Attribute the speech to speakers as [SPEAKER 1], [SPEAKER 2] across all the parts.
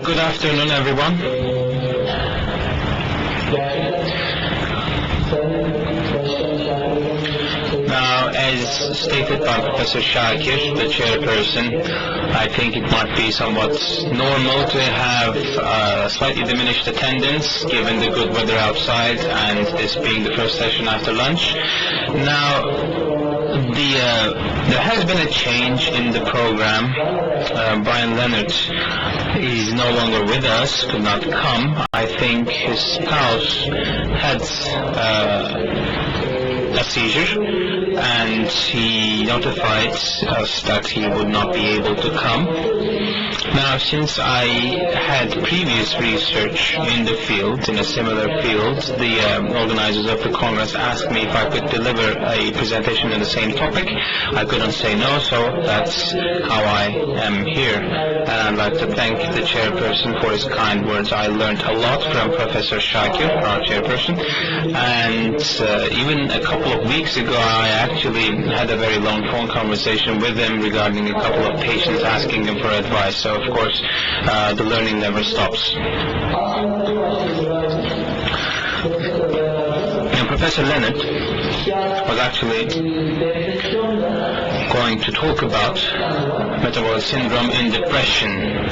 [SPEAKER 1] Good afternoon, everyone. Now, as stated by Professor Shakir, the chairperson, I think it might be somewhat normal to have slightly diminished attendance given the good weather outside and this being the first session after lunch. Now, there has been a change in the program. Brian Leonard is no longer with us, could not come. I think his spouse had a seizure, and he notified us that he would not be able to come. Now, since I had previous research in the field, in a similar field, the organizers of the Congress asked me if I could deliver a presentation on the same topic. I couldn't say no, so that's how I am here. And I'd like to thank the chairperson for his kind words. I learned a lot from Professor Shakir, our chairperson, and even a couple of weeks ago I actually had a very long phone conversation with him regarding a couple of patients asking him for advice. So of course the learning never stops. And Professor Leonard was actually going to talk about metabolic syndrome in depression,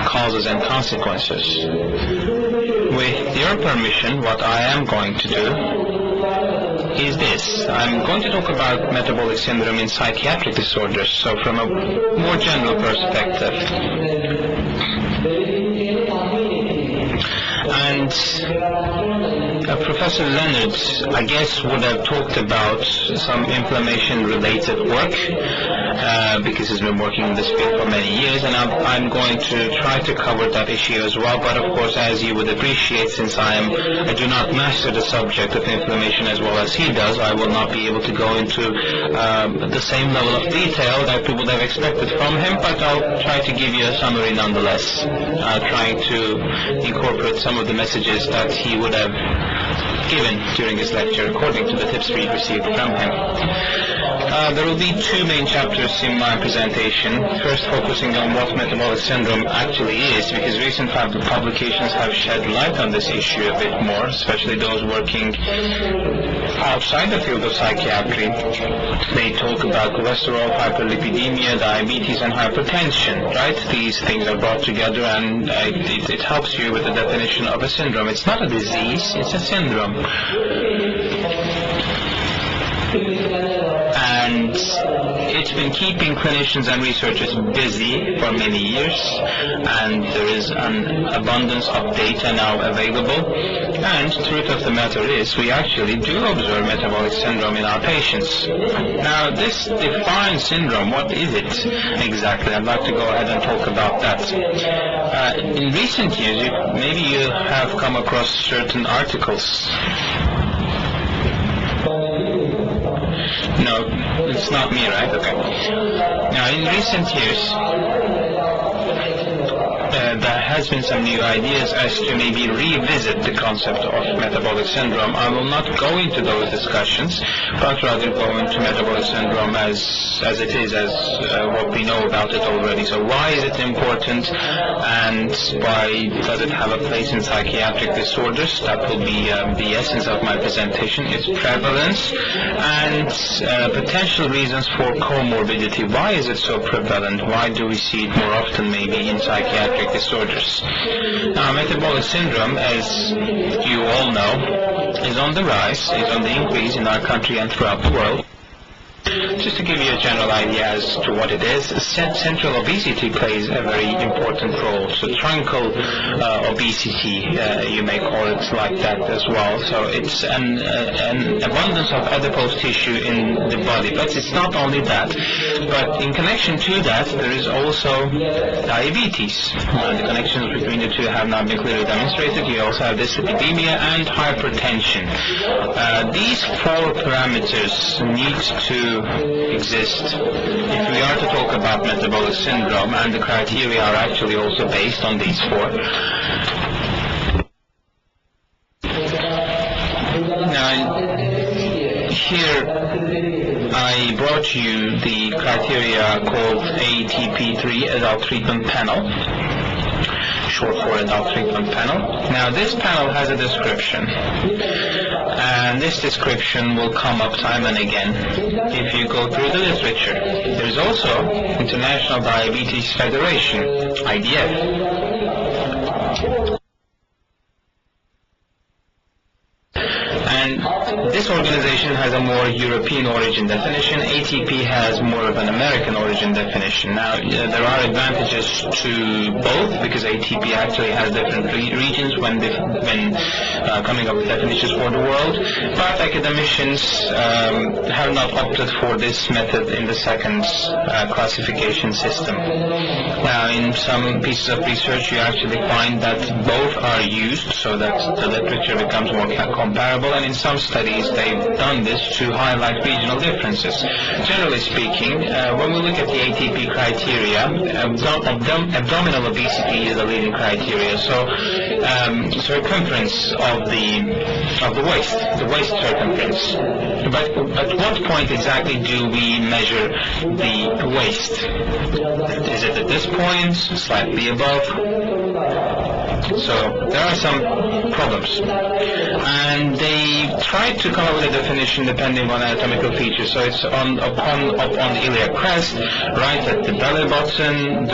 [SPEAKER 1] causes and consequences. With your permission, what I am going to do is this. I'm going to talk about metabolic syndrome in psychiatric disorders, so from a more general perspective. And Professor Leonard, I guess, would have talked about some inflammation-related work, because he's been working in this field for many years, and I'm going to try to cover that issue as well. But of course, as you would appreciate, since I do not master the subject of inflammation as well as he does, I will not be able to go into the same level of detail that we would have expected from him, but I'll try to give you a summary nonetheless, trying to incorporate some of the messages that he would have given during his lecture according to the tips we received from him. There will be two main chapters in my presentation. First, focusing on what metabolic syndrome actually is, because recent publications have shed light on this issue a bit more, especially those working outside the field of psychiatry. They talk about cholesterol, hyperlipidemia, diabetes, and hypertension, right? These things are brought together, and it helps you with the definition of a syndrome. It's not a disease, it's a syndrome. And it's been keeping clinicians and researchers busy for many years, and there is an abundance of data now available. And the truth of the matter is, we actually do observe metabolic syndrome in our patients. Now, this defined syndrome, what is it exactly? I'd like to go ahead and talk about that. In recent years, maybe you have come across certain articles. No, it's not me, right? Okay. Now, in recent years, there has been some new ideas as to maybe revisit the concept of metabolic syndrome. I will not go into those discussions, but rather go into metabolic syndrome as it is, as what we know about it already. So why is it important, and why does it have a place in psychiatric disorders? That will be the essence of my presentation. Its prevalence and potential reasons for comorbidity. Why is it so prevalent? Why do we see it more often maybe in psychiatric disorders? Now, metabolic syndrome, as you all know, is on the rise, is on the increase in our country and throughout the world. Just to give you a general idea as to what it is, central obesity plays a very important role. So truncal obesity, you may call it like that as well. So it's an abundance of adipose tissue in the body. But it's not only that. But in connection to that, there is also diabetes. The connections between the two have not been clearly demonstrated. You also have dyslipidemia and hypertension. These four parameters need to exist if we are to talk about metabolic syndrome, and the criteria are actually also based on these four. Now, here I brought you the criteria called ATP3 Adult Treatment Panel, short for adult treatment panel. Now this panel has a description, and this description will come up time and again if you go through the literature. There is also International Diabetes Federation, IDF. And this organization has a more European origin definition. ATP has more of an American origin definition. Now, there are advantages to both because ATP actually has different regions when coming up with definitions for the world. But academicians have not opted for this method in the second classification system. Now, in some pieces of research, you actually find that both are used so that the literature becomes more comparable. And in some studies, they've done this to highlight regional differences. Generally speaking, when we look at the ATP criteria, abdominal obesity is the leading criteria. So, circumference of the waist circumference. But at what point exactly do we measure the waist? Is it at this point, slightly above? So there are some problems, and they tried to come up with a definition depending on anatomical features. So it's up on the iliac crest, right at the belly button,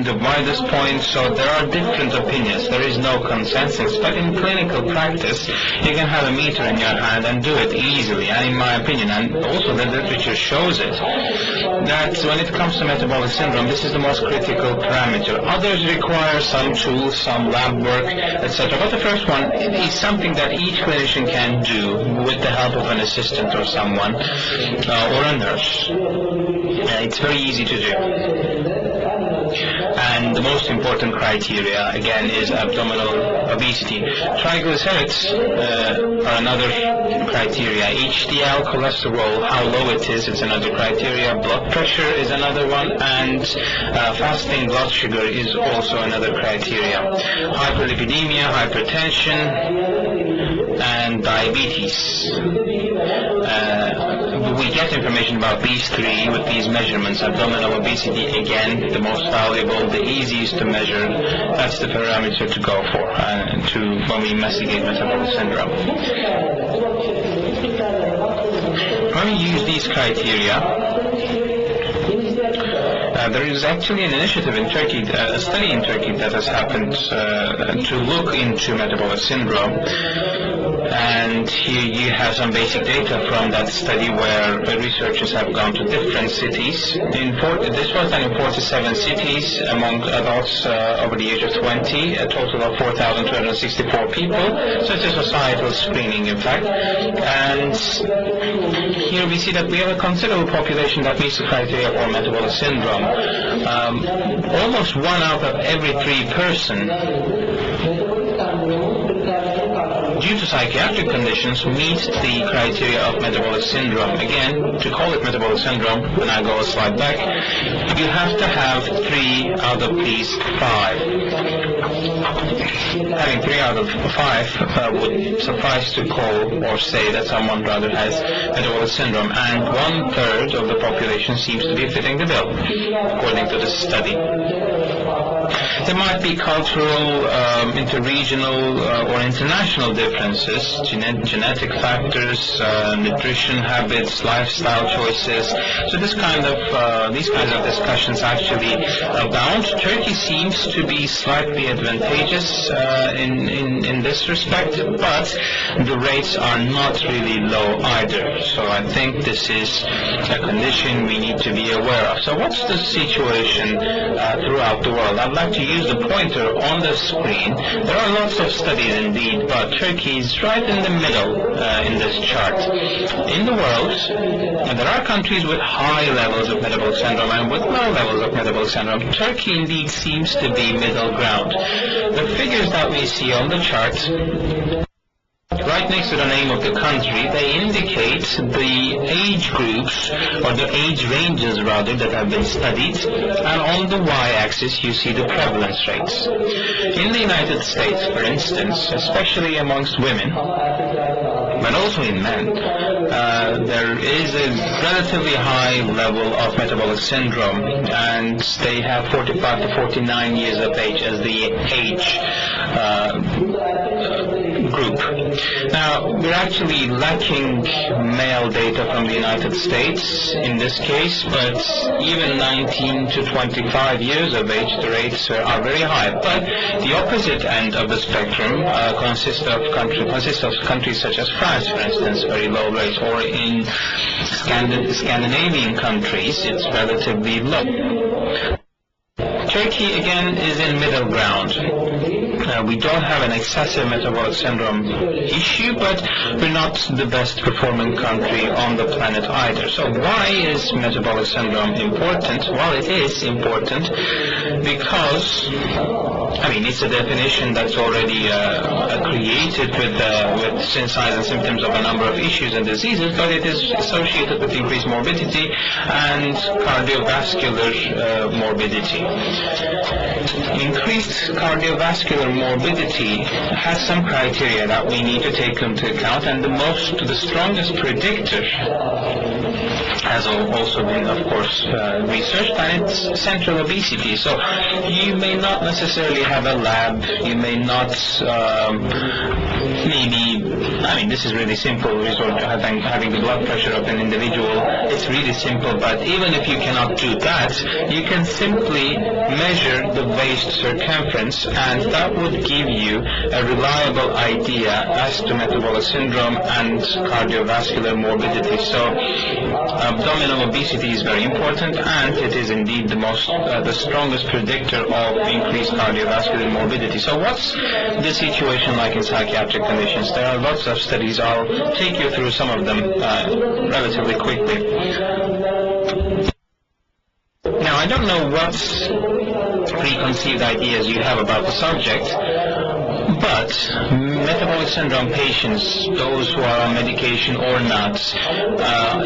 [SPEAKER 1] the widest point. So there are different opinions. There is no consensus. But in clinical practice, you can have a meter in your hand and do it easily. And in my opinion, and also the literature shows it, that when it comes to metabolic syndrome, this is the most critical parameter. Others require some tools, some lab work, etc. But the first one is something that each clinician can do with the help of an assistant or someone, or a nurse. It's very easy to do. And the most important criteria, again, is abdominal obesity. Triglycerids are another criteria. HDL, cholesterol, how low it is another criteria. Blood pressure is another one. And fasting blood sugar is also another criteria. Hyperlipidemia, hypertension, and diabetes. We get information about these three with these measurements. Abdominal obesity, again, the most valuable, the easiest to measure. That's the parameter to go for when we investigate metabolic syndrome. When we use these criteria, there is actually an initiative in Turkey, a study in Turkey that has happened to look into metabolic syndrome. And here you have some basic data from that study where researchers have gone to different cities. This was done in 47 cities among adults over the age of 20, a total of 4,264 people. So it's a societal screening, in fact. And here we see that we have a considerable population that meets the criteria for metabolic syndrome. Almost 1 out of every 3 person due to psychiatric conditions meets the criteria of metabolic syndrome. Again, to call it metabolic syndrome, when I go a slide back, you have to have 3 out of these 5. Having 3 out of 5 would suffice to call or say that someone rather has metabolic syndrome, and 1/3 of the population seems to be fitting the bill, according to this study. There might be cultural, interregional, or international differences, genetic factors, nutrition habits, lifestyle choices. So these kinds of discussions actually abound. Turkey seems to be slightly advantageous in this respect, but the rates are not really low either. So I think this is a condition we need to be aware of. So what's the situation throughout the world? I'd like to use the pointer on the screen. There are lots of studies indeed, but Turkey is right in the middle in this chart. In the world, there are countries with high levels of metabolic syndrome and with low levels of metabolic syndrome. Turkey indeed seems to be middle ground. The figures that we see on the chart, right next to the name of the country, they indicate the age groups, or the age ranges rather, that have been studied, and on the y-axis you see the prevalence rates. In the United States, for instance, especially amongst women, but also in men, there is a relatively high level of metabolic syndrome, and they have 45 to 49 years of age as the age group. Now, we're actually lacking male data from the United States in this case, but even 19 to 25 years of age, the rates are very high. But the opposite end of the spectrum consists of countries such as France, for instance, very low rates, or in Scandinavian countries, it's relatively low. Turkey, again, is in middle ground. We don't have an excessive metabolic syndrome issue, but we're not the best performing country on the planet either. So why is metabolic syndrome important? Well, it is important because, it's a definition that's already created with signs and symptoms of a number of issues and diseases, but it is associated with increased morbidity and cardiovascular morbidity. Increased cardiovascular morbidity has some criteria that we need to take into account, and the strongest predictor has also been, of course, researched, and it's central obesity. So you may not necessarily have a lab, you may not, this is really simple, resort to having the blood pressure of an individual. It's really simple, but even if you cannot do that, you can simply measure the waist circumference, and that would give you a reliable idea as to metabolic syndrome and cardiovascular morbidity. So abdominal obesity is very important, and it is indeed the strongest predictor of increased cardiovascular morbidity. So what's the situation like in psychiatric conditions? There are lots of studies. I'll take you through some of them relatively quickly. Now, I don't know what preconceived ideas you have about the subject, but metabolic syndrome patients, those who are on medication or not,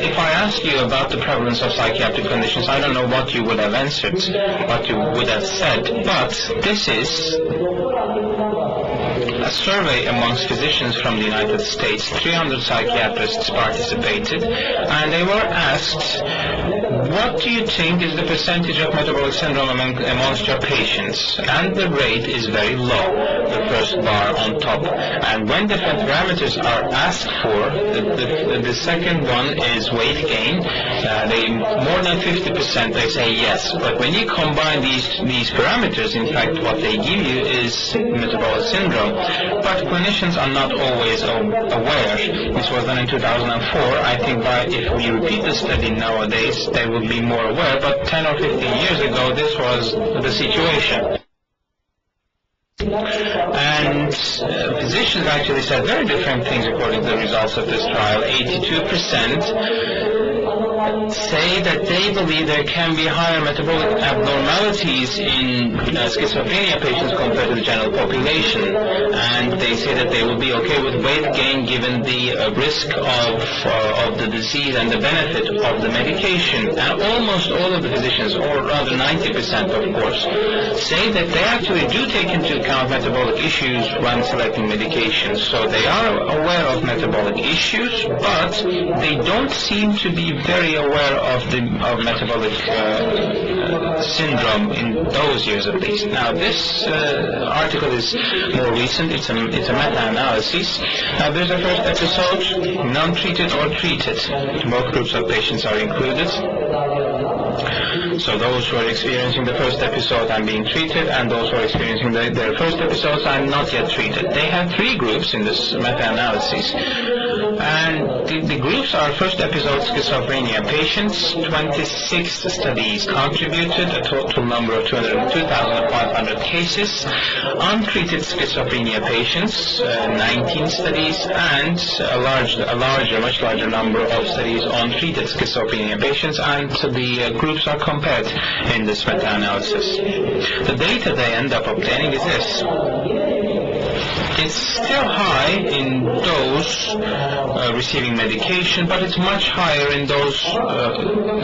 [SPEAKER 1] if I ask you about the prevalence of psychiatric conditions, I don't know what you would have answered, what you would have said, but this is a survey amongst physicians from the United States. 300 psychiatrists participated, and they were asked, what do you think is the percentage of metabolic syndrome amongst your patients? And the rate is very low, the first bar on top. And when different parameters are asked for, the second one is weight gain. More than 50% they say yes. But when you combine these parameters, in fact, what they give you is metabolic syndrome. But clinicians are not always aware. This was done in 2004. I think if we repeat the study nowadays, they will be more aware. But 10 or 15 years ago, this was the situation. And physicians actually said very different things according to the results of this trial. 82% say that they believe there can be higher metabolic abnormalities in schizophrenia patients compared to the general population, and they say that they will be okay with weight gain given the risk of the disease and the benefit of the medication. And almost all of the physicians, or rather 90% of course, say that they actually do take into account metabolic issues when selecting medications. So they are aware of metabolic issues, but they don't seem to be very aware of metabolic syndrome in those years at least. Now, this article is more recent. It's a meta-analysis. Now, there's a first episode, non-treated or treated. Both groups of patients are included. So those who are experiencing the first episode and being treated, and those who are experiencing their first episodes and not yet treated. They have three groups in this meta-analysis. And the groups are first episode schizophrenia patients. 26 studies contributed, a total number of 202,500 cases. Untreated schizophrenia patients, 19 studies, and a much larger number of studies on treated schizophrenia patients, and the groups are compared in this meta-analysis. The data they end up obtaining is this. It's still high in those receiving medication, but it's much higher in those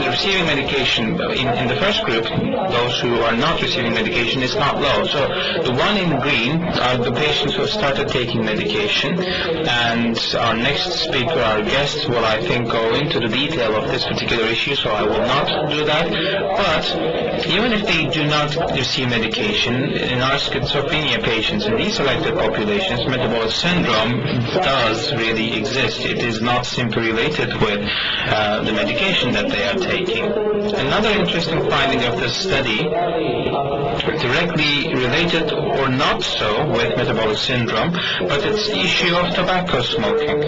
[SPEAKER 1] receiving medication. In the first group, those who are not receiving medication, is not low. So the one in green are the patients who have started taking medication, and our next speaker, our guest, will, I think, go into the detail of this particular issue, so I will not do that. But even if they do not receive medication, in our schizophrenia patients, in these selected populations, metabolic syndrome does really exist. It is not simply related with the medication that they are taking. Another interesting finding of this study, directly related or not so with metabolic syndrome, but it's the issue of tobacco smoking.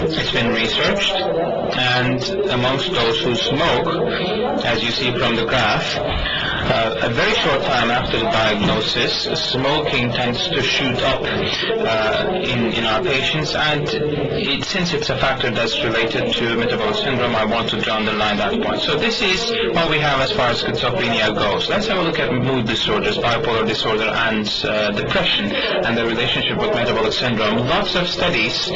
[SPEAKER 1] It's been researched, and amongst those who smoke, as you see from the graph, a very short time after the diagnosis, smoking tends to shoot up in our patients, and since it's a factor that's related to metabolic syndrome, I wanted to underline that point. So this is what we have as far as schizophrenia goes. Let's have a look at mood disorders, bipolar disorder, and depression, and the relationship with metabolic syndrome. Lots of studies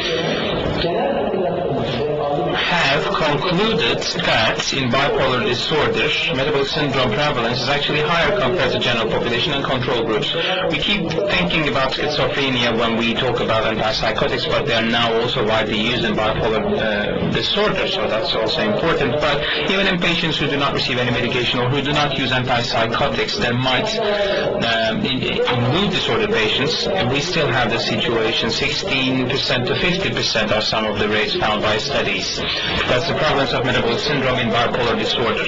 [SPEAKER 1] have concluded that in bipolar disorder, metabolic syndrome prevalence is actually higher compared to general population and control groups. We keep thinking about schizophrenia when we talk about antipsychotics, but they are now also widely used in bipolar disorder, so that's also important. But even in patients who do not receive any medication or who do not use antipsychotics, there might, in mood disorder patients, we still have the situation, 16% to 50% are some of the rates found by studies. That's the prevalence of metabolic syndrome in bipolar disorder.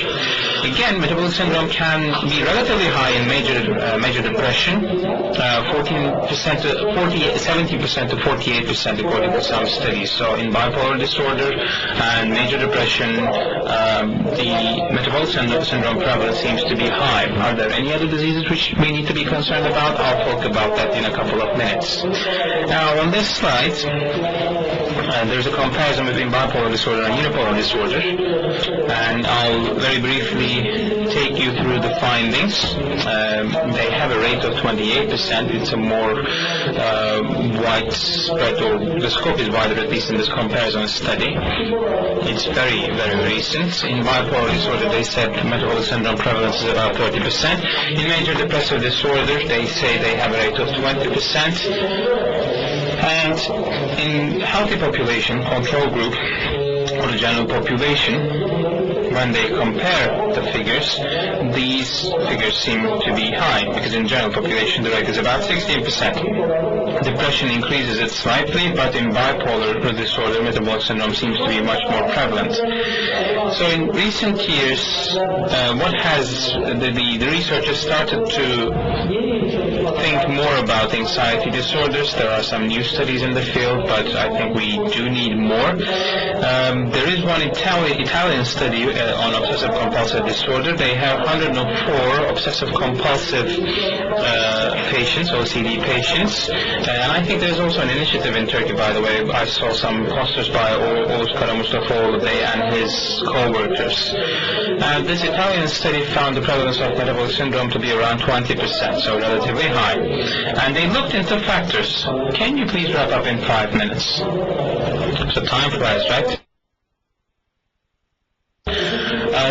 [SPEAKER 1] Again, metabolic syndrome can be relatively high in major depression, 17% to 48% according to some studies. So in bipolar disorder and major depression, the metabolic syndrome prevalence seems to be high. Are there any other diseases which we need to be concerned about? I'll talk about that in a couple of minutes. Now, on this slide, there's a comparison between bipolar disorder and unipolar disorder, and I'll very briefly take you through the findings. They have a rate of 28%. It's a more widespread, or the scope is wider, at least in this comparison study. It's very, very recent. In bipolar disorder, they said metabolic syndrome prevalence is about 30%. In major depressive disorder, they say they have a rate of 20%. And in healthy population, control group, or the general population, when they compare the figures, these figures seem to be high, because in general population the rate is about 16%. Depression increases it slightly, but in bipolar disorder, metabolic syndrome seems to be much more prevalent. So in recent years, what has the researchers started to think more about anxiety disorders. There are some new studies in the field, but I think we do need more. There is one Italian study on obsessive-compulsive disorder. They have 104 obsessive-compulsive patients, OCD patients, and I think there's also an initiative in Turkey, by the way. I saw some posters by Oğuz Karamustafaoğlu and his co-workers. This Italian study found the prevalence of metabolic syndrome to be around 20%, so relatively high. And they looked into factors. Can you please wrap up in 5 minutes? So time flies, right?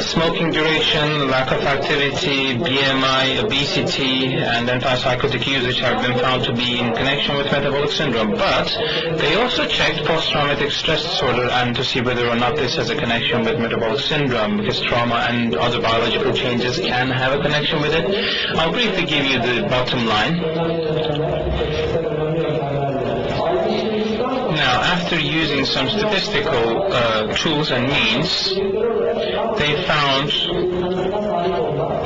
[SPEAKER 1] Smoking duration, lack of activity, BMI, obesity, and antipsychotic usage have been found to be in connection with metabolic syndrome. But they also checked post-traumatic stress disorder and to see whether or not this has a connection with metabolic syndrome, because trauma and other biological changes can have a connection with it. I'll briefly give you the bottom line. Now, after using some statistical tools and means, they found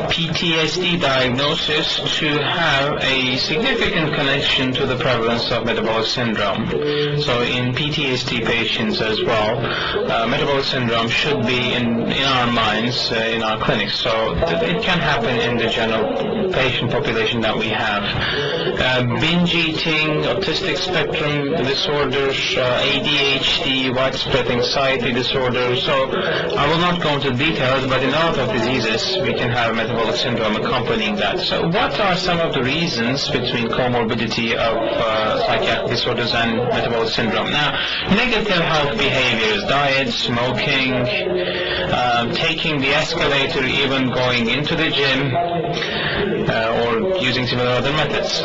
[SPEAKER 1] PTSD diagnosis to have a significant connection to the prevalence of metabolic syndrome. So in PTSD patients as well, metabolic syndrome should be in our minds, in our clinics. So it can happen in the general patient population that we have. Binge eating, autistic spectrum disorders, ADHD, widespread anxiety disorder. So I will not go into details, but in a lot of diseases we can have metabolic metabolic syndrome accompanying that. So what are some of the reasons between comorbidity of psychiatric disorders and metabolic syndrome? Now, negative health behaviors, diet, smoking, taking the escalator, even going into the gym, or using similar other methods.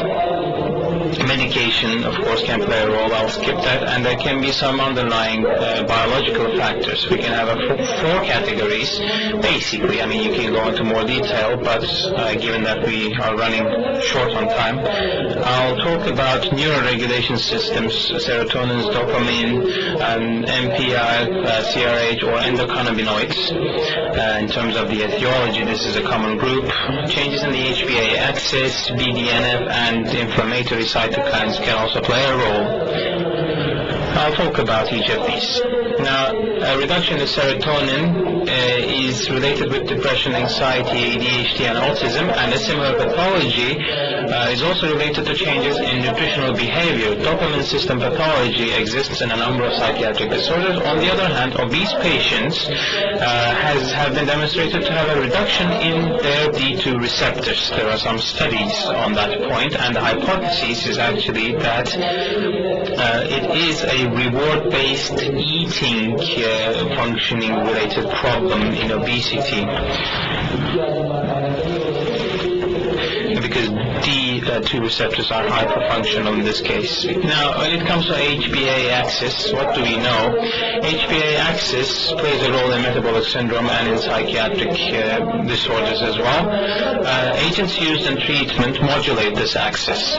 [SPEAKER 1] Medication, of course, can play a role. I'll skip that. And there can be some underlying biological factors. We can have four categories, basically. I mean, you can go into more detail, but given that we are running short on time, I'll talk about neuroregulation systems, serotonin, dopamine, MPI, CRH, or endocannabinoids. In terms of the etiology, this is a common group. Changes in the HPA axis, BDNF, and inflammatory cytokines can also play a role. I'll talk about each of these. Now, a reduction in serotonin is related with depression, anxiety, ADHD, and autism, and a similar pathology is also related to changes in nutritional behavior. Dopamine system pathology exists in a number of psychiatric disorders. On the other hand, obese patients have been demonstrated to have a reduction in their D2 receptors. There are some studies on that point, and the hypothesis is actually that it is a reward-based eating functioning-related problem in obesity, because D2 receptors are hyperfunctional in this case. Now, when it comes to HPA axis, what do we know? HPA axis plays a role in metabolic syndrome and in psychiatric disorders as well. Agents used in treatment modulate this axis.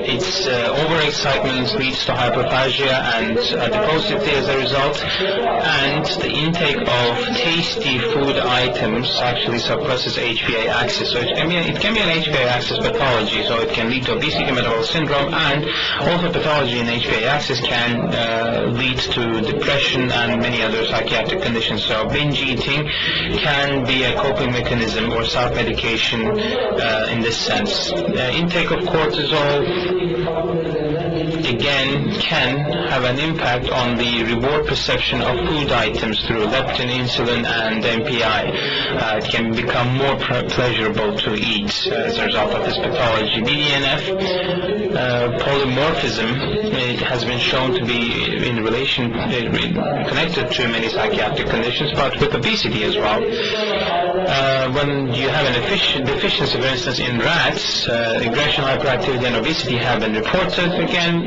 [SPEAKER 1] Its overexcitement leads to hyperphagia and adiposity as a result, and the intake of tasty food items actually suppresses HPA axis. So it can be an HPA axis pathology, so it can lead to obesity, metabolic syndrome, and also pathology in HPA axis can lead to depression and many other psychiatric conditions. So binge eating can be a coping mechanism or self-medication in this sense. Intake of cortisol again can have an impact on the reward perception of food items through leptin, insulin, and MPI. It can become more pleasurable to eat as a result of this pathology. BDNF polymorphism, it has been shown to be in relation connected to many psychiatric conditions, but with obesity as well. When you have an deficiency, for instance, in rats, aggression, hyperactivity, and obesity have been reported. Again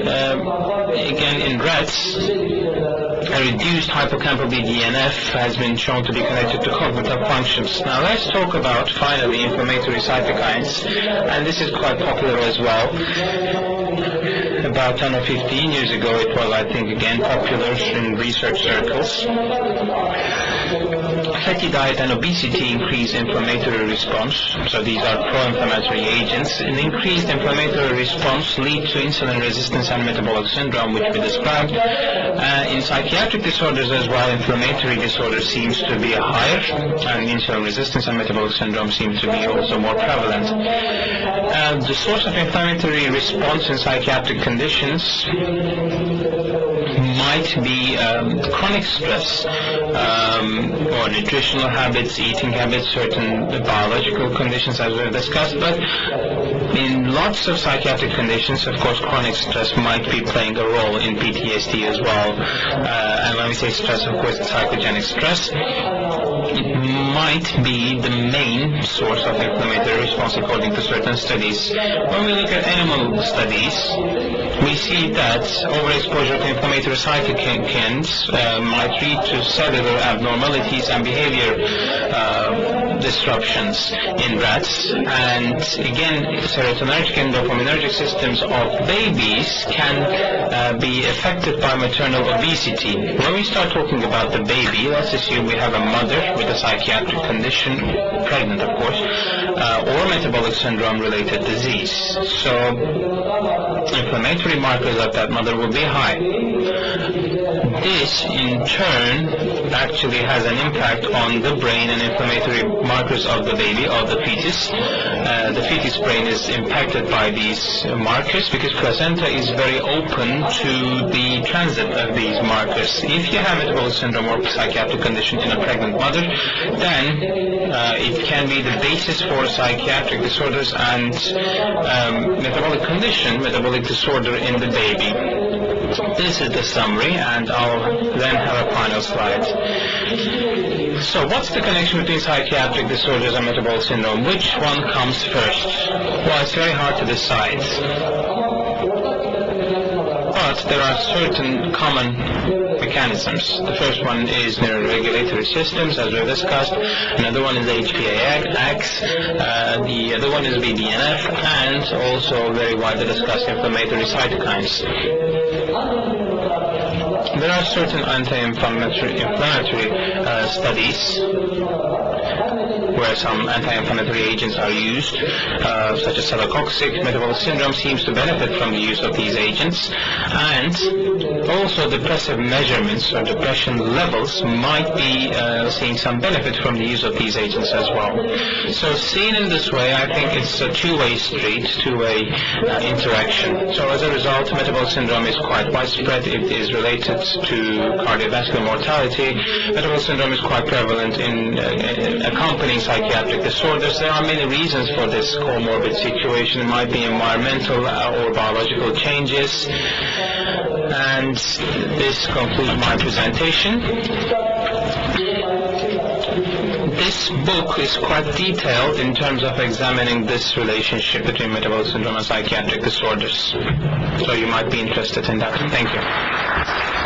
[SPEAKER 1] in rats, a reduced hippocampal BDNF has been shown to be connected to cognitive functions. Now let's talk about, finally, inflammatory cytokines, and this is quite popular as well. About 10 or 15 years ago, it was, I think, again popular in research circles. Fatty diet and obesity increase inflammatory response, so these are pro-inflammatory agents. An increased inflammatory response leads to insulin resistance and metabolic syndrome, which we described. In psychiatric disorders as well, inflammatory disorder seems to be higher, and insulin resistance and metabolic syndrome seem to be also more prevalent. The source of inflammatory response in psychiatric conditions might be chronic stress, or nutritional habits, eating habits, certain biological conditions as we've discussed, but in lots of psychiatric conditions, of course, chronic stress might be playing a role in PTSD as well. And when we say stress, of course, it's psychogenic stress. It might be the main source of inflammatory response according to certain studies. When we look at animal studies, we see that overexposure to inflammatory cytokines might lead to cellular abnormalities and behavior disruptions in rats. And again, serotonergic and dopaminergic systems of babies can be affected by maternal obesity. When we start talking about the baby, let's assume we have a mother with a psychiatric condition, pregnant of course, or metabolic syndrome related disease. So inflammatory markers of that mother will be high. This in turn actually has an impact on the brain and inflammatory markers of the baby, of the fetus. The fetus brain is impacted by these markers because placenta is very open to the transit of these markers. If you have metabolic syndrome or psychiatric condition in a pregnant mother, then it can be the basis for psychiatric disorders and metabolic condition, metabolic disorder in the baby. This is the summary, and I'll then have a final slide. So what's the connection between psychiatric disorders and metabolic syndrome? Which one comes first? Well, it's very hard to decide. But there are certain common mechanisms. The first one is neuroregulatory systems, as we've discussed. Another one is HPA-X. The other one is BDNF, and also very widely discussed inflammatory cytokines. There are certain anti-inflammatory studies where some anti-inflammatory agents are used, such as celecoxib. Metabolic syndrome seems to benefit from the use of these agents, and also depressive measurements or depression levels might be seeing some benefit from the use of these agents as well. So seen in this way, I think it's a two-way street, two-way interaction. So as a result, metabolic syndrome is quite widespread. It is related to cardiovascular mortality. Metabolic syndrome is quite prevalent in accompanying psychiatric disorders. There are many reasons for this comorbid situation. It might be environmental or biological changes. And this concludes my presentation. This book is quite detailed in terms of examining this relationship between metabolic syndrome and psychiatric disorders. So you might be interested in that. Thank you.